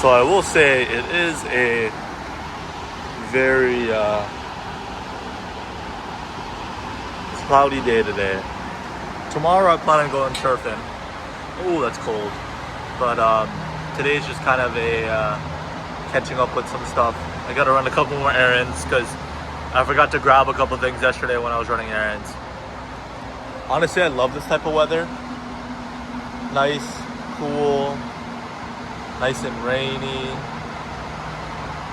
So I will say it is a very cloudy day today. Tomorrow I plan on going surfing. Oh, that's cold. But today's just kind of a catching up with some stuff. I gotta run a couple more errands because I forgot to grab a couple things yesterday when I was running errands. Honestly, I love this type of weather. Nice, cool, nice and rainy.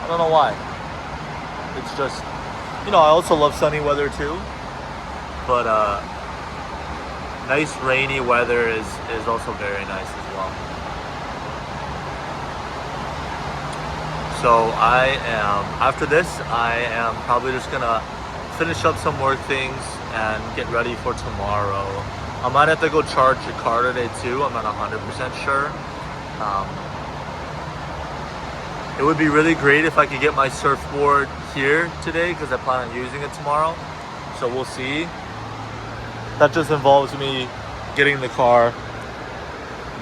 I don't know why. It's just, I also love sunny weather too. But nice rainy weather is also very nice as well. So after this, I am probably just gonna finish up some more things and get ready for tomorrow. I might have to go charge the car today too. I'm not 100% sure. It would be really great if I could get my surfboard here today because I plan on using it tomorrow. So we'll see. That just involves me getting the car,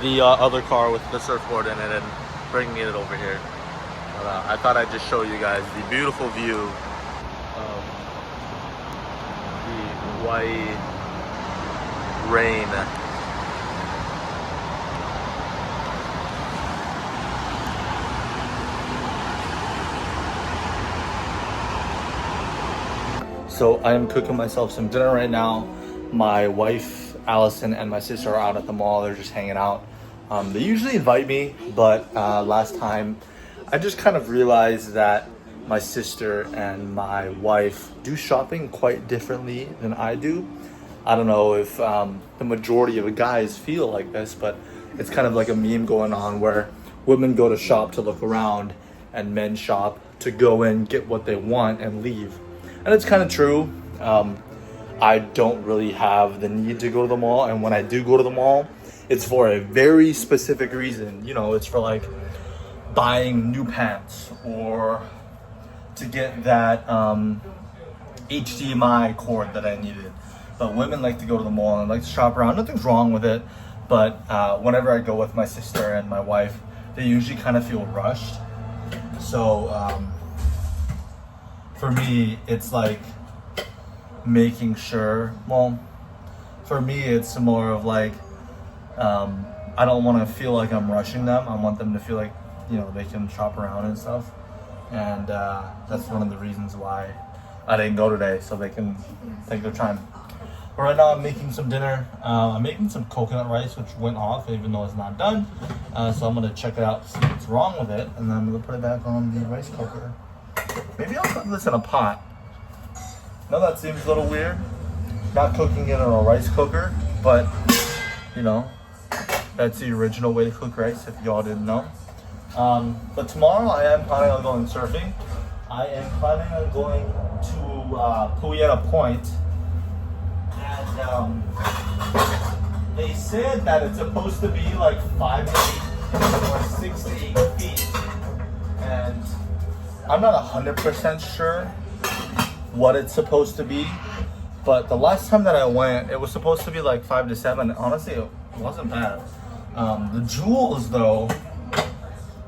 the other car with the surfboard in it, and bringing it over here. But, I thought I'd just show you guys the beautiful view of the Hawaii rain. So I am cooking myself some dinner right now. My wife, Allison, and my sister are out at the mall. They're just hanging out. They usually invite me, but last time I just kind of realized that my sister and my wife do shopping quite differently than I do. I don't know if the majority of guys feel like this, but it's kind of like a meme going on where women go to shop to look around and men shop to go in, get what they want, and leave. And it's kind of true. I don't really have the need to go to the mall, and when I do go to the mall, it's for a very specific reason. It's for like buying new pants or to get that HDMI cord that I needed. But women like to go to the mall and like to shop around. Nothing's wrong with it, but whenever I go with my sister and my wife, they usually kind of feel rushed. So for me, it's like making sure, for me, it's more of like, I don't want to feel like I'm rushing them. I want them to feel like, they can shop around and stuff. And that's one of the reasons why I didn't go today, so they can take their time. But right now I'm making some dinner. I'm making some coconut rice, which went off even though it's not done. So I'm gonna check it out, see what's wrong with it, and then I'm gonna put it back on the rice cooker. Maybe I'll cook this in a pot. Now that seems a little weird, not cooking it in a rice cooker, but that's the original way to cook rice if y'all didn't know. But tomorrow I am planning on going surfing. I am planning on going to Poiana Point, and they said that it's supposed to be like 5 to 8 or 6 to 8 feet, and I'm not 100% sure what it's supposed to be, but the last time that I went, it was supposed to be like 5 to 7. Honestly, it wasn't bad. The jewels though,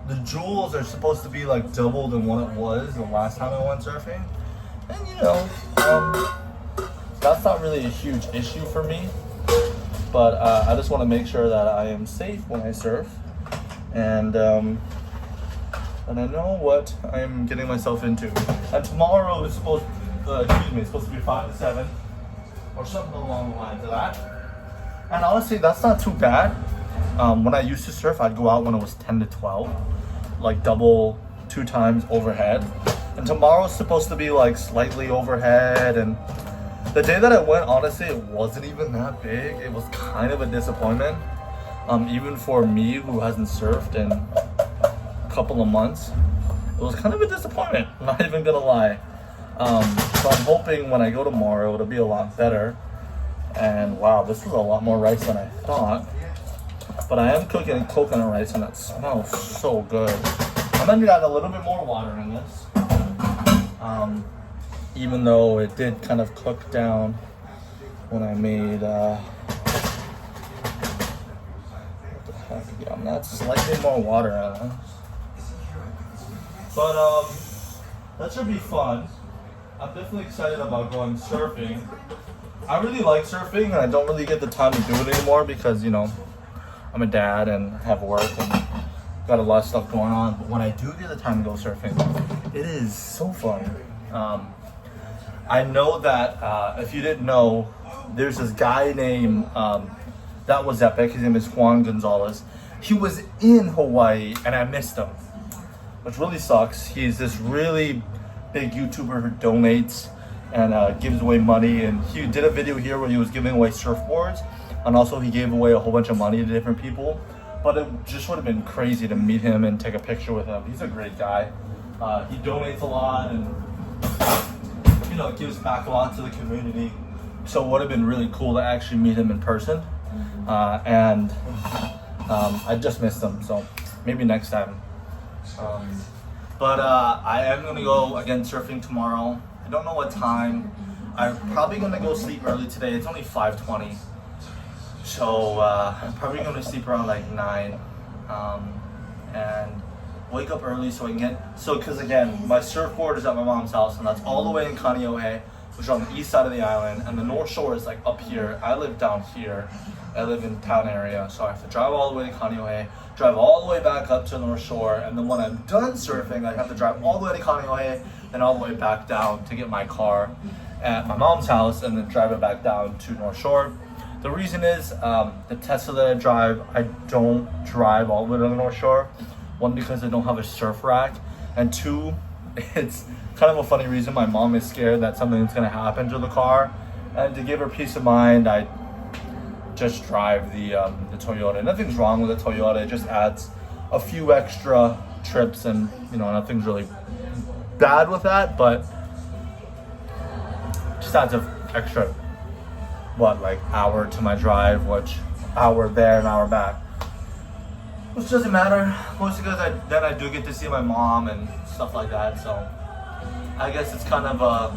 the jewels are supposed to be like double than what it was the last time I went surfing. And that's not really a huge issue for me, but I just want to make sure that I am safe when I surf, and I know what I am getting myself into. And tomorrow is supposed to be 5 to 7 or something along the lines of that. And honestly, that's not too bad. When I used to surf, I'd go out when it was 10 to 12, like double 2 times overhead. And tomorrow's supposed to be like slightly overhead. And the day that I went, honestly, it wasn't even that big. It was kind of a disappointment. Even for me who hasn't surfed in a couple of months, it was kind of a disappointment. I'm not even gonna lie. So I'm hoping when I go tomorrow, it'll be a lot better. And wow, this is a lot more rice than I thought. But I am cooking coconut rice and it smells so good. I'm gonna add a little bit more water in this. Even though it did kind of cook down when I made, what the heck, yeah, I'm gonna add slightly more water in it. But that should be fun. I'm definitely excited about going surfing. I really like surfing, and I don't really get the time to do it anymore because, you know, I'm a dad and have work and got a lot of stuff going on. But when I do get the time to go surfing, it is so fun. I know that if you didn't know, there's this guy named that was epic. His name is Juan Gonzalez. He was in Hawaii and I missed him, which really sucks. He's this really big YouTuber who donates and gives away money. And he did a video here where he was giving away surfboards, and also he gave away a whole bunch of money to different people. But it just would have been crazy to meet him and take a picture with him. He's a great guy. He donates a lot and, you know, gives back a lot to the community. So it would have been really cool to actually meet him in person. I just missed him, so maybe next time. But I am gonna go again surfing tomorrow. I don't know what time. I'm probably gonna go sleep early today. It's only 5:20, so I'm probably gonna sleep around like 9, and wake up early so I can get. Because again, my surfboard is at my mom's house, and that's all the way in Kaneohe, which is on the east side of the island, and the North Shore is like up here. I live down here. I live in town area, so I have to drive all the way to Kaneohe, drive all the way back up to the North Shore, and then when I'm done surfing, I have to drive all the way to Kaneohe, then all the way back down to get my car at my mom's house, and then drive it back down to North Shore. The reason is, the Tesla that I drive, I don't drive all the way to the North Shore. One, because I don't have a surf rack, and two, it's kind of a funny reason. My mom is scared that something's gonna happen to the car, and to give her peace of mind, I just drive the Toyota. Nothing's wrong with the Toyota. It just adds a few extra trips, and you know, nothing's really bad with that, but just adds an extra like hour to my drive, which hour there and hour back, which doesn't matter, mostly because I do get to see my mom and stuff like that. So I guess it's kind of a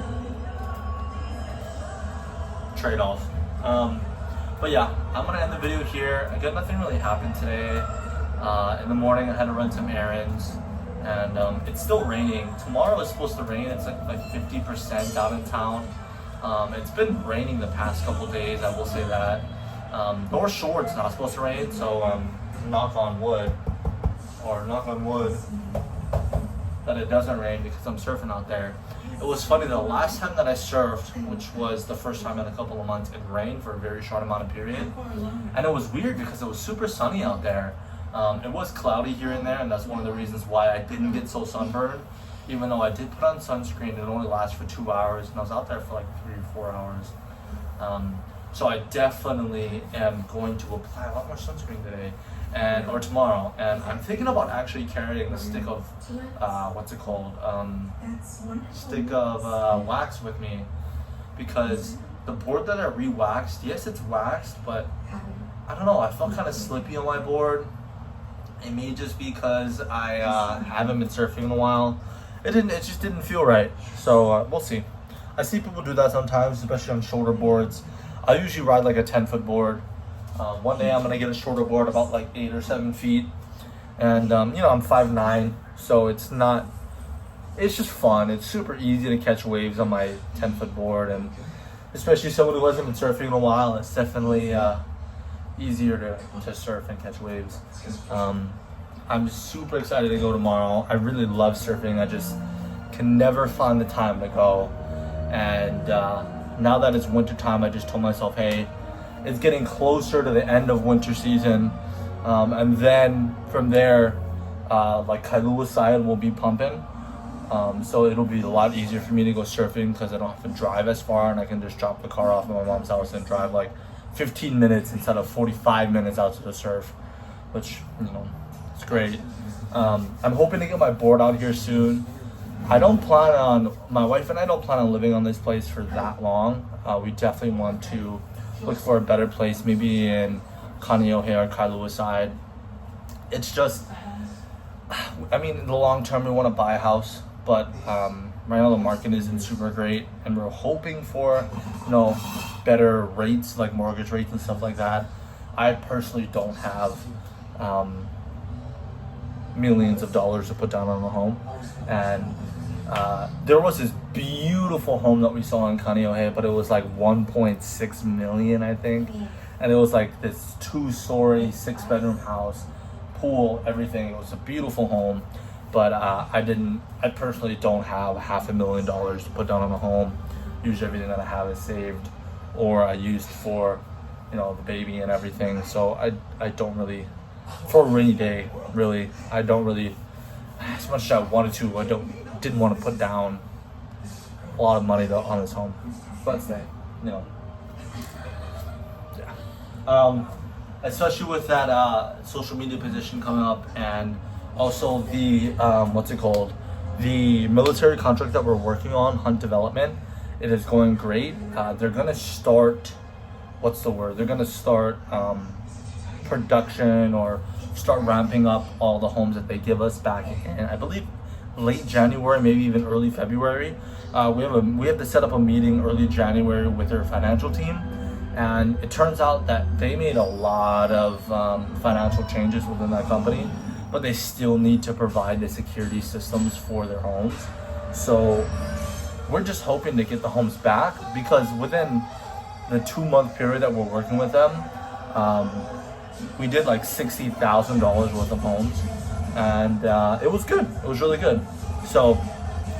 trade-off. But yeah, I'm gonna end the video here. Again, nothing really happened today. In the morning I had to run some errands, and it's still raining. Tomorrow is supposed to rain. It's like 50% down in town. It's been raining the past couple days, I will say that. North Shore, it's not supposed to rain, so knock on wood that it doesn't rain because I'm surfing out there. It was funny, the last time that I surfed, which was the first time in a couple of months, it rained for a very short amount of period. And it was weird because it was super sunny out there. It was cloudy here and there, and that's one of the reasons why I didn't get so sunburned. Even though I did put on sunscreen, it only lasts for 2 hours, and I was out there for like 3 or 4 hours. So I definitely am going to apply a lot more sunscreen today, or tomorrow. And I'm thinking about actually carrying a stick of, what's it called? Stick of wax with me, because the board that I re-waxed, yes, it's waxed, but I don't know, I felt kind of slippy on my board. It may just because I haven't been surfing in a while. It just didn't feel right. So we'll see. I see people do that sometimes, especially on shoulder boards. I usually ride like a 10-foot board. One day I'm gonna get a shorter board about like 8 or 7 feet. And you know, I'm 5'9", so it's just fun. It's super easy to catch waves on my 10-foot board, and especially someone who hasn't been surfing in a while, it's definitely easier to surf and catch waves. I'm super excited to go tomorrow. I really love surfing. I just can never find the time to go. And now that it's winter time, I just told myself, hey, it's getting closer to the end of winter season. And then from there, like Kailua side will be pumping. So it'll be a lot easier for me to go surfing because I don't have to drive as far, and I can just drop the car off at my mom's house and drive like 15 minutes instead of 45 minutes out to the surf, which, you know, it's great. I'm hoping to get my board out here soon. My wife and I don't plan on living on this place for that long. We definitely want to look for a better place, maybe in Kaneohe or Kailua side. It's just, I mean, in the long term, we want to buy a house, but right now the market isn't super great, and we're hoping for, you know, better rates, like mortgage rates and stuff like that. I personally don't have millions of dollars to put down on a home. And there was this beautiful home that we saw in Kaneohe, but it was like 1.6 million, I think. And it was like this 2-story, 6-bedroom house, pool, everything. It was a beautiful home, but I personally don't have $500,000 to put down on a home. Usually everything that I have is saved, or I used for, you know, the baby and everything. So I don't really, for a rainy day, really, I don't really, as much as I wanted to, didn't want to put down a lot of money on this home. But you know, yeah. Especially with that social media position coming up, and also the what's it called, the military contract that we're working on, hunt development. It is going great. They're gonna start, what's the word? They're gonna start production, or start ramping up all the homes that they give us back in, I believe, late January, maybe even early February. We have to set up a meeting early January with their financial team, and it turns out that they made a lot of financial changes within that company, but they still need to provide the security systems for their homes. So we're just hoping to get the homes back, because within the 2-month period that we're working with them, we did like $60,000 worth of homes, and it was good. It was really good. So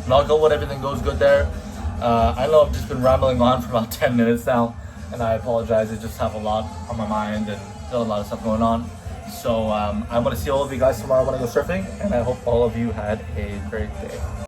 knock on wood, everything goes good there. I know I've just been rambling on for about 10 minutes now, and I apologize. I just have a lot on my mind and still a lot of stuff going on. So I'm going to see all of you guys tomorrow when I go surfing, and I hope all of you had a great day.